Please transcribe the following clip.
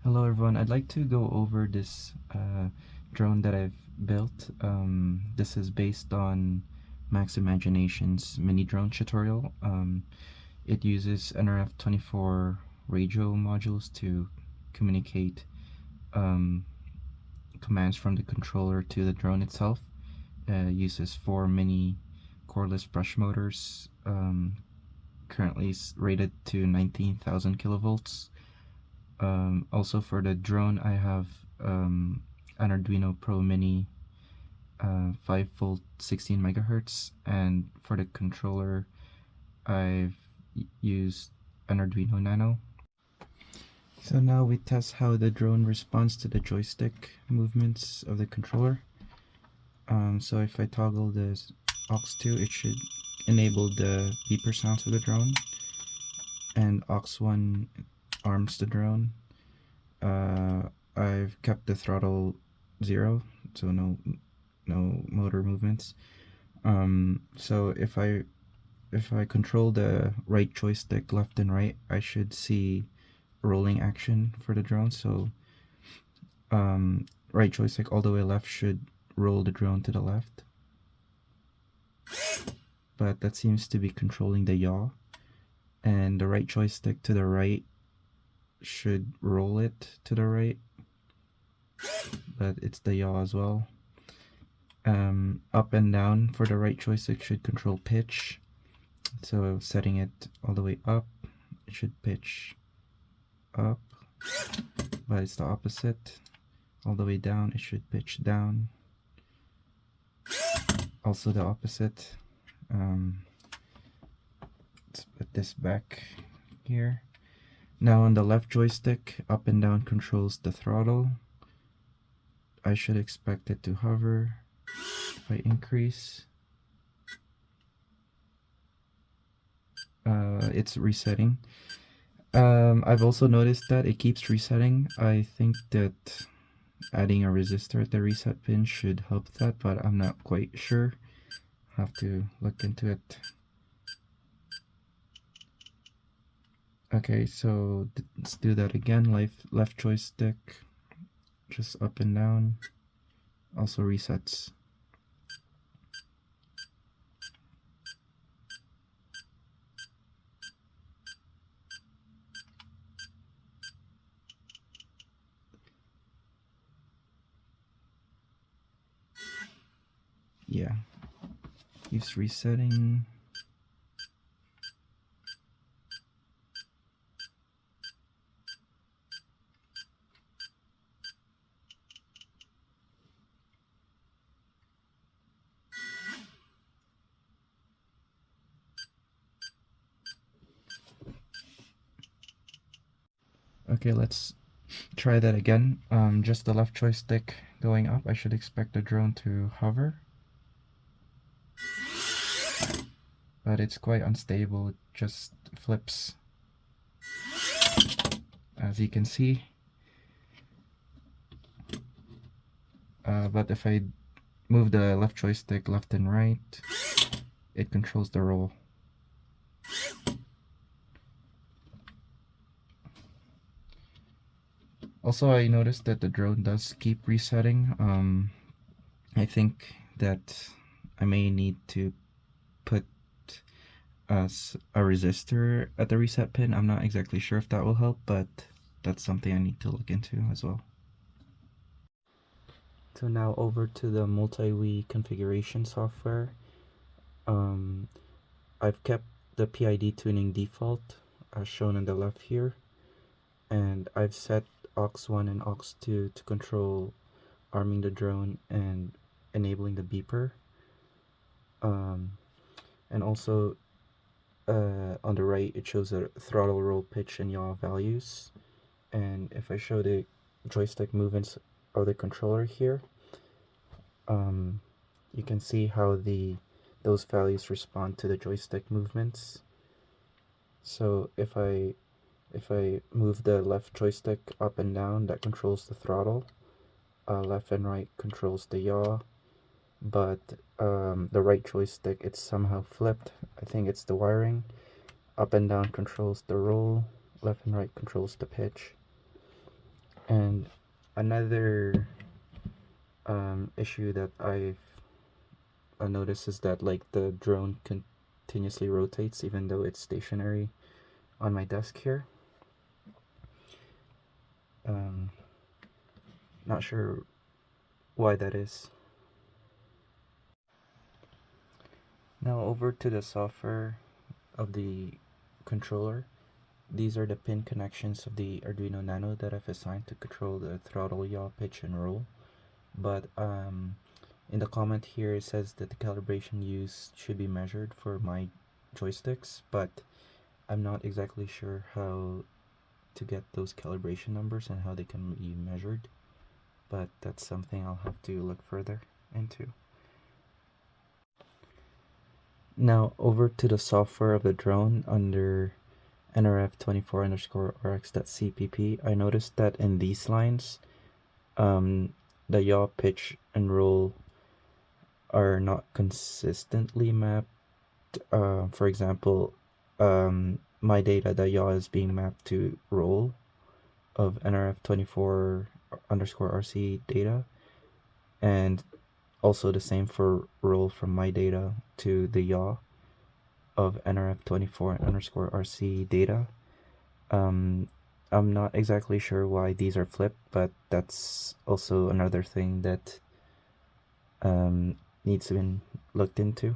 Hello everyone, I'd like to go over this drone that I've built. This is based on Max Imagination's mini drone tutorial. It uses NRF24 radio modules to communicate commands from the controller to the drone itself. Uses 4 mini cordless brush motors, currently rated to 19,000 kilovolts. Also for the drone, I have an Arduino Pro Mini 5 volt 16 megahertz, and for the controller, I've used an Arduino Nano. So now we test how the drone responds to the joystick movements of the controller. So if I toggle this aux2, it should enable the beeper sounds of the drone, and aux1 arms the drone. I've kept the throttle 0, so no motor movements. So if I control the right joystick left and right, I should see rolling action for the drone. So right joystick all the way left should roll the drone to the left, but that seems to be controlling the yaw, and the right joystick to the right should roll it to the right, but it's the yaw as well. Up and down for the right joystick should control pitch, so setting it all the way up, it should pitch up, but it's the opposite. All the way down, it should pitch down, also the opposite. Let's put this back here. Now on the left joystick, up and down controls the throttle. I should expect it to hover. If I increase, it's resetting. I've also noticed that it keeps resetting. I think that adding a resistor at the reset pin should help that, but I'm not quite sure. Have to look into it. Okay, so let's do that again. Left joystick, just up and down, also resets. Yeah, keeps resetting. Okay, let's try that again. Just the left joystick going up, I should expect the drone to hover, but it's quite unstable. It just flips, as you can see. But if I move the left joystick left and right, it controls the roll. Also, I noticed that the drone does keep resetting. I think that I may need to put a resistor at the reset pin. I'm not exactly sure if that will help, but that's something I need to look into as well. So now over to the MultiWii configuration software. I've kept the PID tuning default as shown on the left here, and I've set aux1 and aux2 to control arming the drone and enabling the beeper. And also on the right it shows the throttle, roll, pitch, and yaw values. And if I show the joystick movements of the controller here, you can see how those values respond to the joystick movements. So if I move the left joystick up and down, that controls the throttle. Left and right controls the yaw, but the right joystick, it's somehow flipped. I think it's the wiring. Up and down controls the roll, left and right controls the pitch. And another issue that I've noticed is that like the drone continuously rotates even though it's stationary on my desk here. Not sure why that is. Now over to the software of the controller. These are the pin connections of the Arduino Nano that I've assigned to control the throttle, yaw, pitch, and roll. But in the comment here it says that the calibration used should be measured for my joysticks, but I'm not exactly sure how to get those calibration numbers and how they can be measured, but that's something I'll have to look further into. Now over to the software of the drone under NRF24_RX.cpp. I noticed that in these lines, the yaw, pitch, and roll are not consistently mapped. For example, my data, the yaw is being mapped to roll of NRF24_RC data, and also the same for roll from my data to the yaw of NRF24_RC data. I'm not exactly sure why these are flipped, but that's also another thing that needs to be looked into.